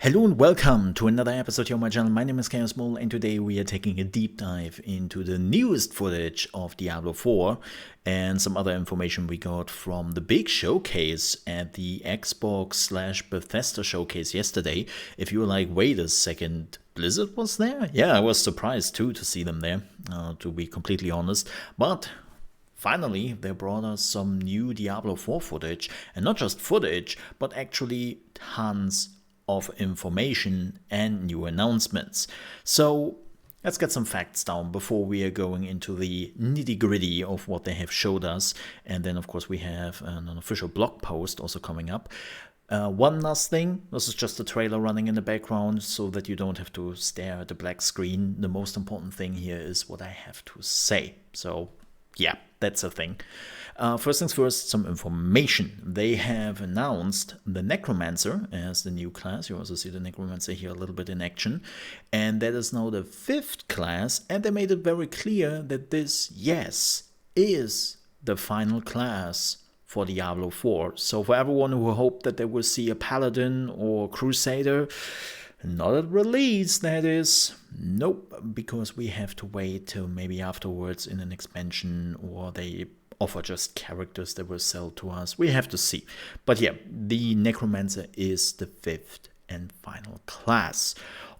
Hello and welcome to another episode here on my channel. My name is ChaosMole and today we are taking a deep dive into the newest footage of Diablo 4 and some other information we got from the big showcase at the Xbox/Bethesda showcase yesterday. If you were like, wait a second, Blizzard was there? Yeah, I was surprised too to see them there, to be completely honest. But finally, they brought us some new Diablo 4 footage, and not just footage, but actually tons of information and new announcements. So let's get some facts down before we are going into the nitty-gritty of what they have showed us. And then of course we have an official blog post also coming up. One last thing, this is just a trailer running in the background so that you don't have to stare at the black screen. The most important thing here is what I have to say. So yeah, that's a thing. First things first, some information. They have announced the Necromancer as the new class. You also see the Necromancer here a little bit in action. And that is now the 5th class. And they made it very clear that this, yes, is the final class for Diablo 4. So for everyone who hoped that they will see a Paladin or Crusader, not at release, that is. Nope, because we have to wait till maybe afterwards in an expansion, or they offer just characters that will sell to us. We have to see. But yeah, the Necromancer is the 5th and final class.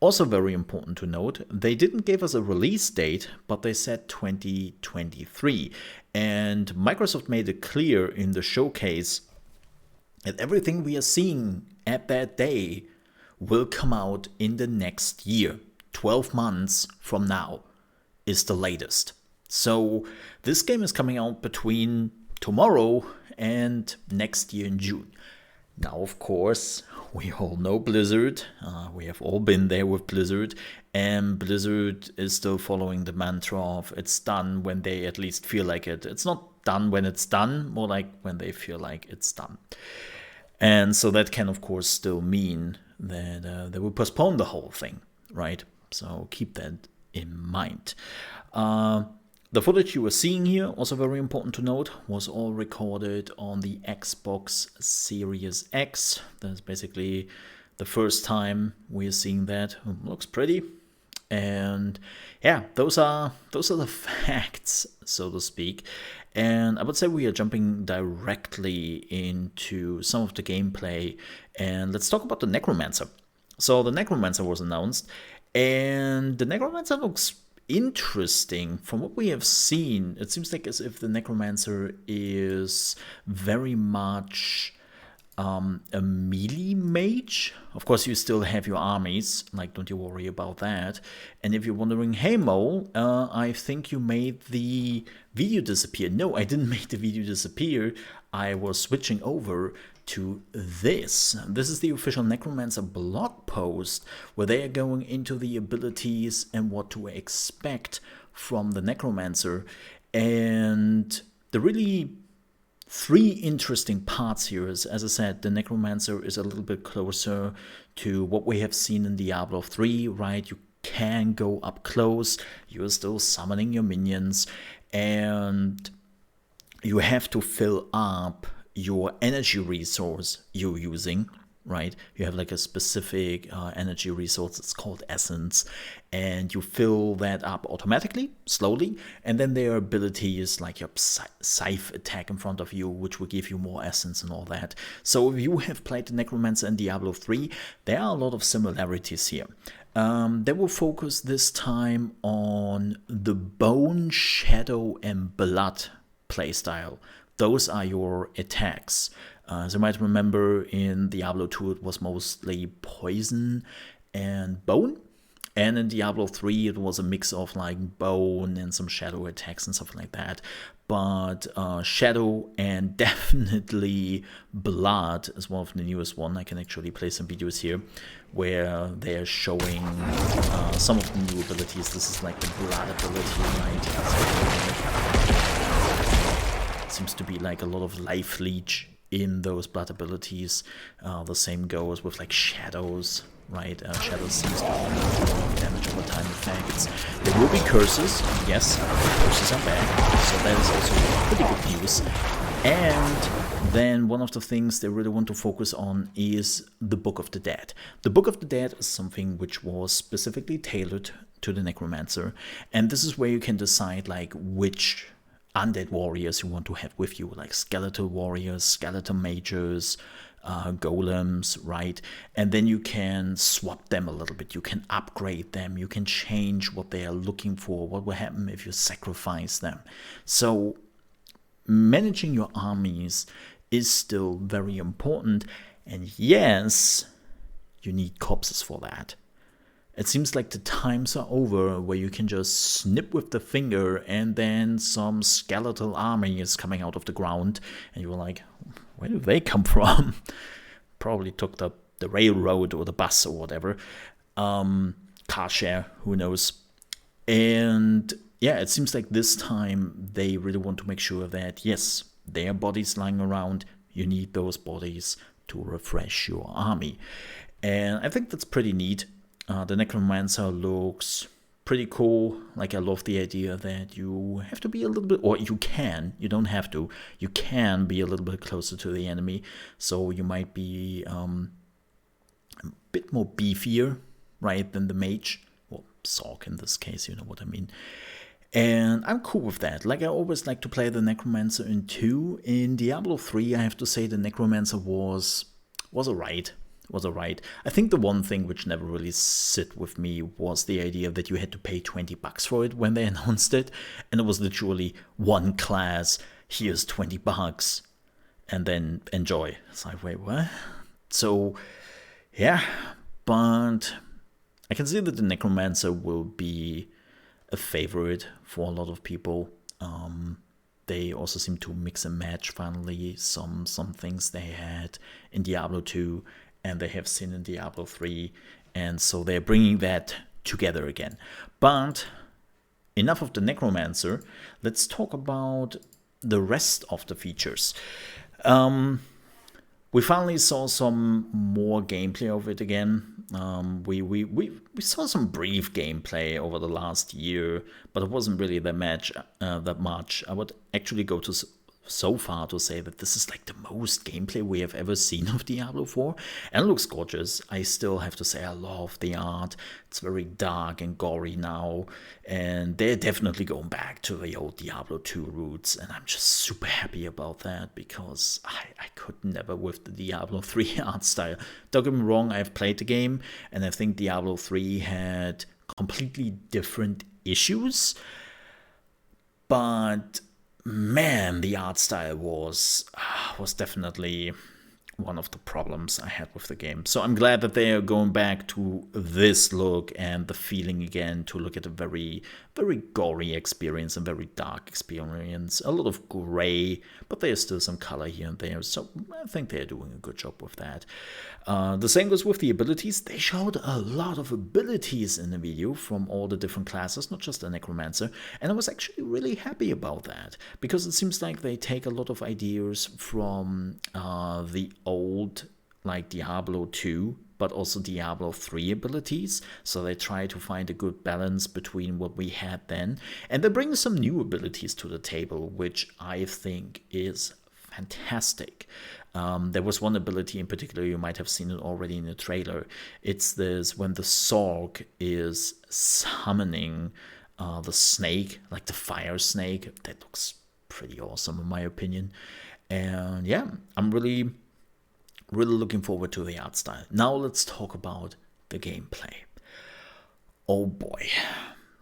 Also very important to note, they didn't give us a release date, but they said 2023. And Microsoft made it clear in the showcase that everything we are seeing at that day will come out in the next year. 12 months from now is the latest. So this game is coming out between tomorrow and next year in June. Now, of course, we all know Blizzard. We have all been there with Blizzard. And Blizzard is still following the mantra of it's done when they at least feel like it. It's not done when it's done, more like when they feel like it's done. And so that can, of course, still mean that they will postpone the whole thing, right? So keep that in mind. The footage you were seeing here, also very important to note, was all recorded on the Xbox Series X. That's basically the first time we're seeing that. Looks pretty. And yeah, those are the facts, so to speak. And I would say we are jumping directly into some of the gameplay. And let's talk about the Necromancer. So the Necromancer was announced, and the Necromancer looks interesting. From what we have seen, it seems like as if the Necromancer is very much a melee mage. Of course, you still have your armies, like, don't you worry about that. And if you're wondering, hey Mole, I think you made the video disappear. No, I didn't make the video disappear. I was switching over to this. This is the official Necromancer blog post where they are going into the abilities and what to expect from the Necromancer. And the really three interesting parts here is, as I said, the Necromancer is a little bit closer to what we have seen in Diablo 3, right? You can go up close, you're still summoning your minions, and you have to fill up your energy resource you're using, right? You have like a specific energy resource, it's called Essence, and you fill that up automatically, slowly, and then there are abilities like your Scythe attack in front of you, which will give you more Essence and all that. So if you have played the Necromancer in Diablo 3, there are a lot of similarities here. They will focus this time on the Bone, Shadow, and Blood playstyle. Those are your attacks. As you might remember, in Diablo 2 it was mostly poison and bone. And in Diablo 3 it was a mix of like bone and some shadow attacks and stuff like that. But shadow and definitely blood is one of the newest one. I can actually play some videos here where they're showing some of the new abilities. This is like the blood ability, right? Seems to be like a lot of life leech in those blood abilities. The same goes with like shadows, right? Shadows seems to be damage over time effects. There will be curses, yes, curses are back, so that is also pretty good news. And then one of the things they really want to focus on is the Book of the Dead. The Book of the Dead is something which was specifically tailored to the Necromancer, and this is where you can decide like which undead warriors you want to have with you, like skeletal warriors, skeleton mages, golems, right? And then you can swap them a little bit, you can upgrade them, you can change what they are looking for, what will happen if you sacrifice them. So managing your armies is still very important, and yes, you need corpses for that. It seems like the times are over where you can just snip with the finger and then some skeletal army is coming out of the ground and you're like, where do they come from? Probably took the railroad or the bus or whatever. Car share, who knows. And yeah, it seems like this time they really want to make sure that, yes, there are bodies lying around. You need those bodies to refresh your army. And I think that's pretty neat. The Necromancer looks pretty cool. Like, I love the idea that you have to be a little bit, or you don't have to, you can be a little bit closer to the enemy. So you might be a bit more beefier, right, than the mage. Well, Sork in this case, you know what I mean. And I'm cool with that. Like, I always like to play the Necromancer in 2. In Diablo 3, I have to say the Necromancer was alright. I think the one thing which never really sit with me was the idea that you had to pay $20 for it when they announced it, and it was literally one class, here's $20, and then enjoy. It's like, wait, what? So, yeah, but I can see that the Necromancer will be a favorite for a lot of people. They also seem to mix and match finally some things they had in Diablo 2 and they have seen in Diablo 3, and so they're bringing that together again. But enough of the Necromancer, let's talk about the rest of the features. We finally saw some more gameplay of it again. We saw some brief gameplay over the last year, but it wasn't really that much. I would actually go so far to say that this is like the most gameplay we have ever seen of Diablo 4, and it looks gorgeous. I still have to say I love the art. It's very dark and gory now, and they're definitely going back to the old Diablo 2 roots, and I'm just super happy about that because I could never with the Diablo 3 art style. Don't get me wrong, I've played the game, and I think Diablo 3 had completely different issues, but man, the art style was definitely one of the problems I had with the game. So I'm glad that they are going back to this look and the feeling again, to look at a very, very gory experience and very dark experience. A lot of gray, but there's still some color here and there. So I think they're doing a good job with that. The same goes with the abilities. They showed a lot of abilities in the video from all the different classes, not just the Necromancer. And I was actually really happy about that, because it seems like they take a lot of ideas from the old, like Diablo 2, but also Diablo 3 abilities. So they try to find a good balance between what we had then. And they bring some new abilities to the table, which I think is fantastic. There was one ability in particular, you might have seen it already in the trailer. It's this, when the Sork is summoning the snake, like the fire snake. That looks pretty awesome in my opinion. And yeah, I'm really looking forward to the art style. Now let's talk about the gameplay. Oh boy.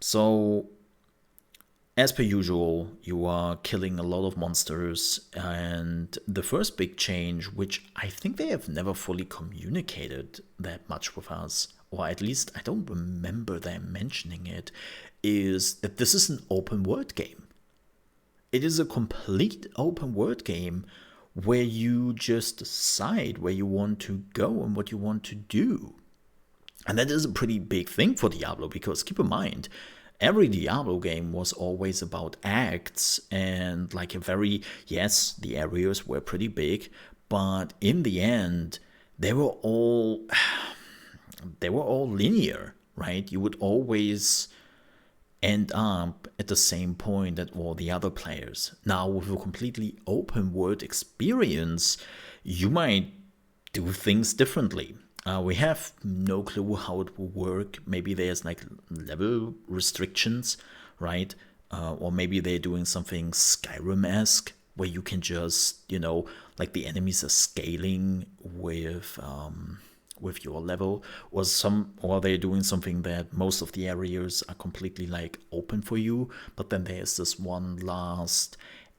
So, as per usual, you are killing a lot of monsters, and the first big change, which I think they have never fully communicated that much with us, or at least I don't remember them mentioning it, is that this is an open world game. It is a complete open world game where you just decide where you want to go and what you want to do. And that is a pretty big thing for Diablo, because keep in mind, every Diablo game was always about acts and like a very, yes, the areas were pretty big, but in the end, they were all linear, right? You would always end up at the same point as all the other players. Now, with a completely open world experience, you might do things differently. We have no clue how it will work. Maybe there's like level restrictions, right? Or maybe they're doing something Skyrim-esque where you can just, like the enemies are scaling with your level, or they're doing something that most of the areas are completely like open for you, but then there's this one last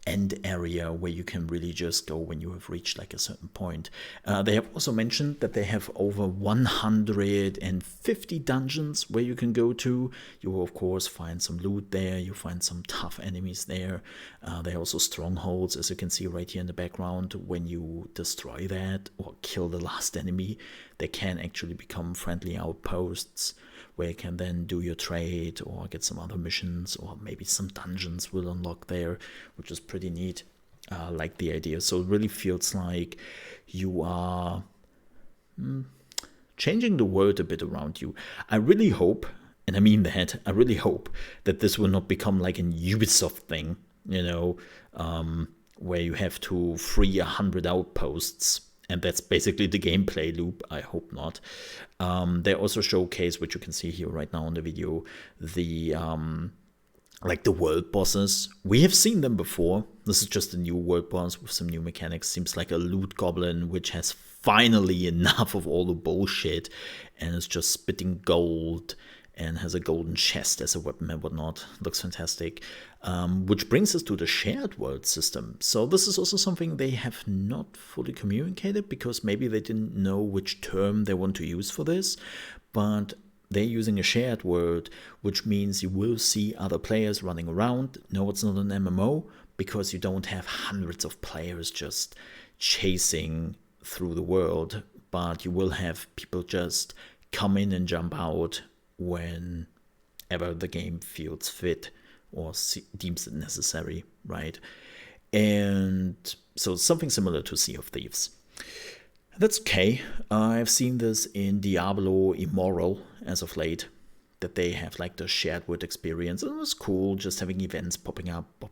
end area where you can really just go when you have reached like a certain point. They have also mentioned that they have over 150 dungeons where you can go to. You will of course find some loot there, you find some tough enemies there. There are also strongholds, as you can see right here in the background. When you destroy that or kill the last enemy, they can actually become friendly outposts where you can then do your trade or get some other missions, or maybe some dungeons will unlock there, which is pretty neat. Like the idea. So it really feels like you are changing the world a bit around you. I really hope, and I mean that, I really hope that this will not become like an Ubisoft thing, where you have to free 100 outposts and that's basically the gameplay loop. I hope not. They also showcase, which you can see here right now in the video, the like the world bosses. We have seen them before. This is just a new world boss with some new mechanics. Seems like a loot goblin which has finally enough of all the bullshit and is just spitting gold and has a golden chest as a weapon and whatnot. Looks fantastic. Which brings us to the shared world system. So this is also something they have not fully communicated, because maybe they didn't know which term they want to use for this, but they're using a shared world, which means you will see other players running around. No, it's not an MMO, because you don't have hundreds of players just chasing through the world, but you will have people just come in and jump out whenever the game feels fit or deems it necessary, right? And so something similar to Sea of Thieves. That's okay. I've seen this in Diablo Immortal as of late, that they have like the shared world experience. It was cool just having events popping up,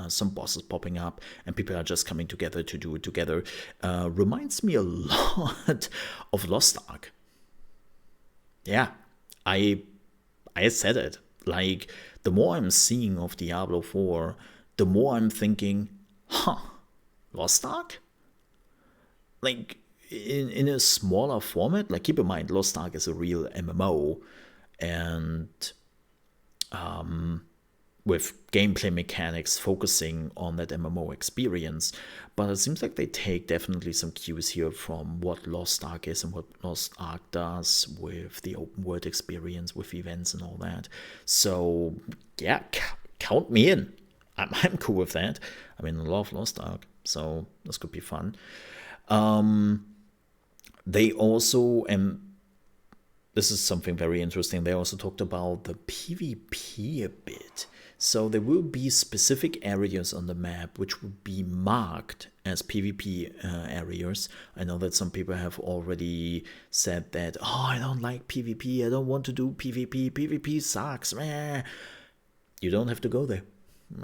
some bosses popping up, and people are just coming together to do it together. Reminds me a lot of Lost Ark. Yeah, I said it. Like, the more I'm seeing of Diablo 4, the more I'm thinking, Lost Ark? Like, in a smaller format. Like, keep in mind, Lost Ark is a real MMO, and with gameplay mechanics focusing on that MMO experience. But it seems like they take definitely some cues here from what Lost Ark is and what Lost Ark does with the open world experience, with events and all that. So yeah, count me in. I'm cool with that. I mean, I love Lost Ark, so this could be fun. They also, and this is something very interesting, they also talked about the PvP a bit. So there will be specific areas on the map which will be marked as PvP areas. I know that some people have already said that, I don't like PvP, I don't want to do PvP, PvP sucks, meh. You don't have to go there.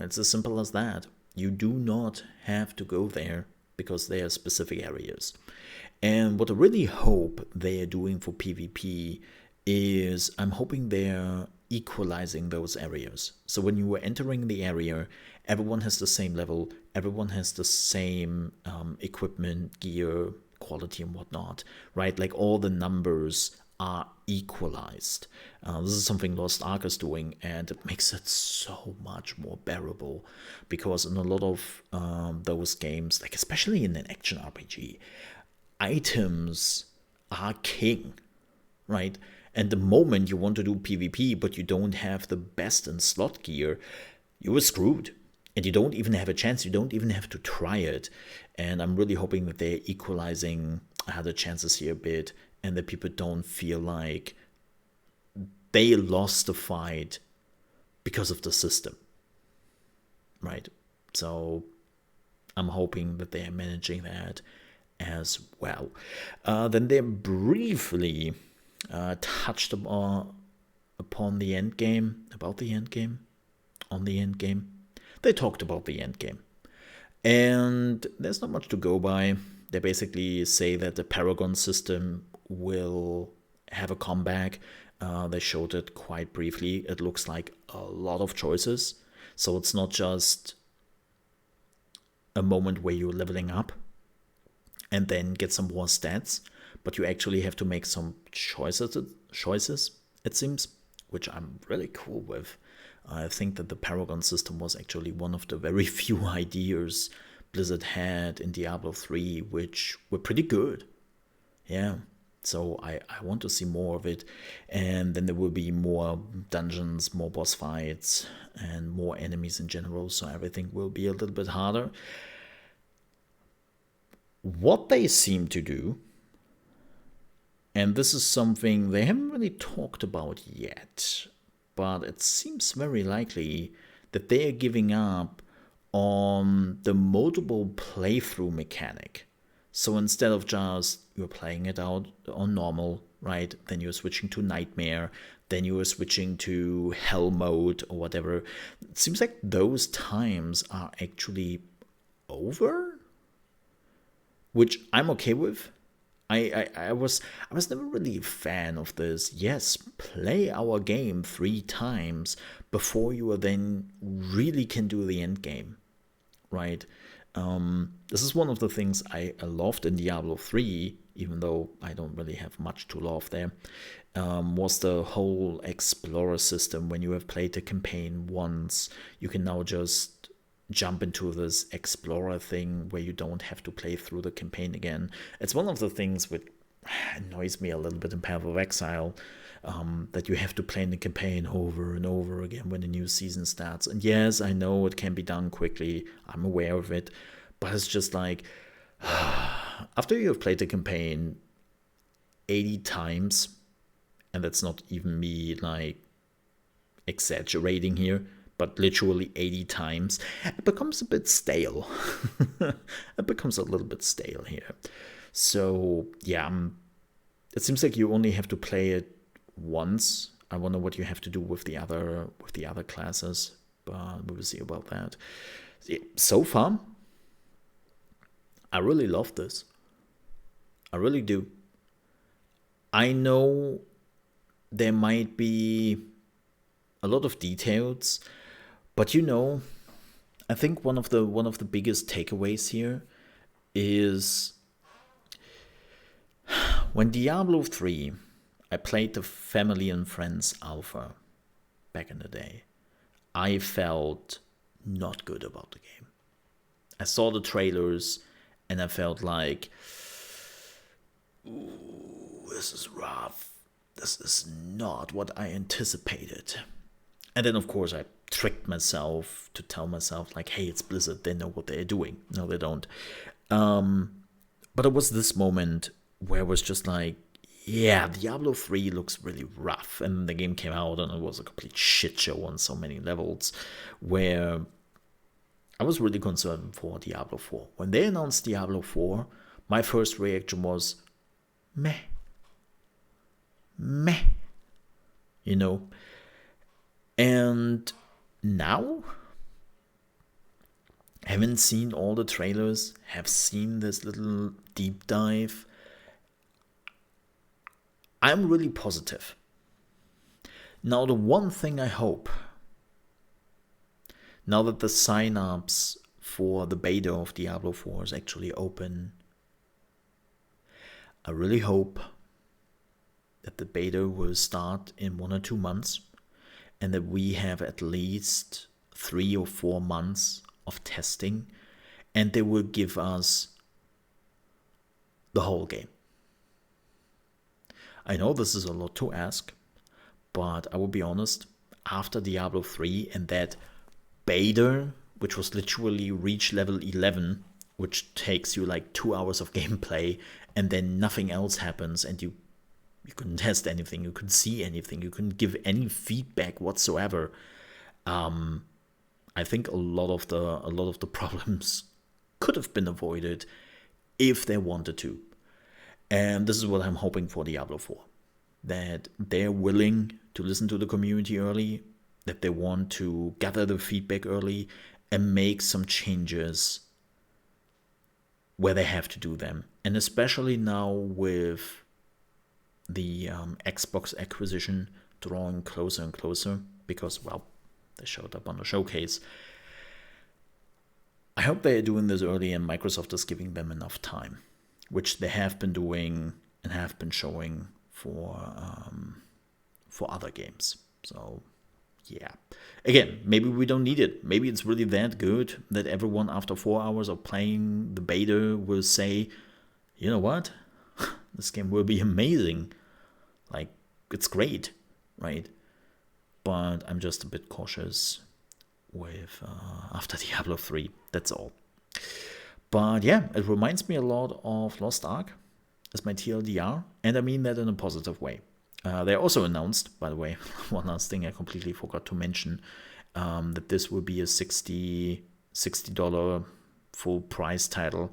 It's as simple as that. You do not have to go there, because they are specific areas. And what I really hope they are doing for PvP is, I'm hoping they're equalizing those areas. So when you are entering the area, everyone has the same level, everyone has the same equipment, gear, quality and whatnot, right? Like, all the numbers are equalized. This is something Lost Ark is doing, and it makes it so much more bearable, because in a lot of those games, like especially in an action RPG, items are king, right? And the moment you want to do PvP but you don't have the best in slot gear, you were screwed. And you don't even have a chance, you don't even have to try it. And I'm really hoping that they're equalizing the chances here a bit, and that people don't feel like they lost the fight because of the system, right? So I'm hoping that they are managing that as well. Then they briefly touched upon upon the end game, about the end game, on the end game. They talked about the end game. And there's not much to go by. They basically say that the Paragon system will have a comeback. They showed it quite briefly. It looks like a lot of choices. So it's not just a moment where you're leveling up and then get some more stats, but you actually have to make some choices, it seems, which I'm really cool with. I think that the Paragon system was actually one of the very few ideas Blizzard had in Diablo 3, which were pretty good. Yeah, so I want to see more of it. And then there will be more dungeons, more boss fights, and more enemies in general, so everything will be a little bit harder. What they seem to do, and this is something they haven't really talked about yet, but it seems very likely that they are giving up on the multiple playthrough mechanic. So instead of just you're playing it out on normal, right? Then you're switching to Nightmare, then you're switching to Hell mode or whatever. It seems like those times are actually over, which I'm okay with. I was never really a fan of this. Yes, play our game 3 times before you then really can do the end game, right? This is one of the things I loved in Diablo 3, even though I don't really have much to love there, was the whole Explorer system. When you have played the campaign once, you can now just jump into this Explorer thing where you don't have to play through the campaign again. It's one of the things which annoys me a little bit in Path of Exile, that you have to play the campaign over and over again when the new season starts. And yes, I know it can be done quickly, I'm aware of it, but it's just like, after you have played the campaign 80 times, and that's not even me like exaggerating here, but literally 80 times, it becomes a bit stale. It becomes a little bit stale here. So yeah, it seems like you only have to play it once. I wonder what you have to do with the other classes, but we will see about that. So far, I really love this. I really do. I know there might be a lot of details, but I think one of the biggest takeaways here is when Diablo 3, I played the Family and Friends Alpha back in the day, I felt not good about the game. I saw the trailers and I felt like, ooh, this is rough. This is not what I anticipated. And then, of course, I tricked myself to tell myself, like, hey, it's Blizzard. They know what they're doing. No, they don't. But it was this moment where it was just like, yeah, Diablo 3 looks really rough. And the game came out and it was a complete shit show on so many levels, where I was really concerned for Diablo 4. When they announced Diablo 4, my first reaction was, meh. Meh. And now, haven't seen all the trailers, have seen this little deep dive, I'm really positive. Now, the one thing I hope, now that the sign-ups for the beta of Diablo 4 is actually open, I really hope that the beta will start in 1 or 2 months, and that we have at least 3 or 4 months of testing, and they will give us the whole game. I know this is a lot to ask, but I will be honest, after Diablo 3 and that beta, which was literally reach level 11, which takes you like 2 hours of gameplay, and then nothing else happens, and you couldn't test anything, you couldn't see anything, you couldn't give any feedback whatsoever. I think a lot of the problems could have been avoided if they wanted to. And this is what I'm hoping for Diablo 4. that they're willing to listen to the community early, that they want to gather the feedback early and make some changes where they have to do them. And especially now with the Xbox acquisition drawing closer and closer, because, well, they showed up on the showcase. I hope they are doing this early and Microsoft is giving them enough time, which they have been doing and have been showing for other games. So yeah, again, maybe we don't need it. Maybe it's really that good that everyone after 4 hours of playing the beta will say, you know what, this game will be amazing. Like, it's great, right? But I'm just a bit cautious with after Diablo 3, that's all. But yeah, it reminds me a lot of Lost Ark as my TLDR, and I mean that in a positive way. They also announced, by the way, one last thing I completely forgot to mention, that this will be a $60 full price title,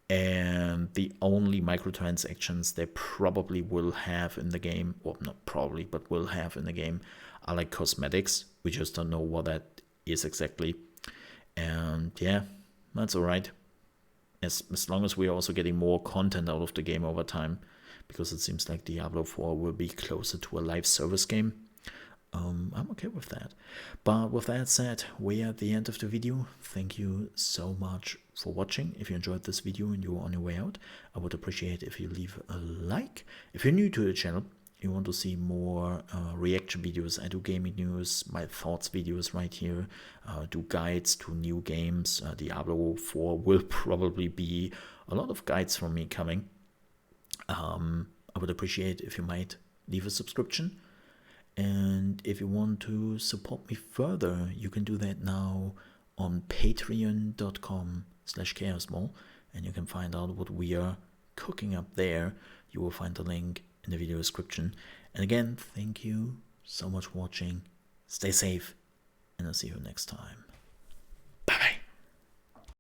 and the only microtransactions they probably will have in the game, well, not probably, but will have in the game, are like cosmetics. We just don't know what that is exactly. And yeah, that's alright. As long as we're also getting more content out of the game over time, because it seems like Diablo 4 will be closer to a live service game. I'm okay with that. But with that said, we are at the end of the video. Thank you so much for watching. If you enjoyed this video and you are on your way out, I would appreciate if you leave a like. If you're new to the channel, you want to see more reaction videos, I do gaming news, my thoughts videos right here, do guides to new games. Diablo 4 will probably be a lot of guides from me coming. I would appreciate if you might leave a subscription. And if you want to support me further, you can do that now on patreon.com/ChaosMole, and you can find out what we are cooking up there. You will find the link in the video description. And again, thank you so much for watching. Stay safe, and I'll see you next time.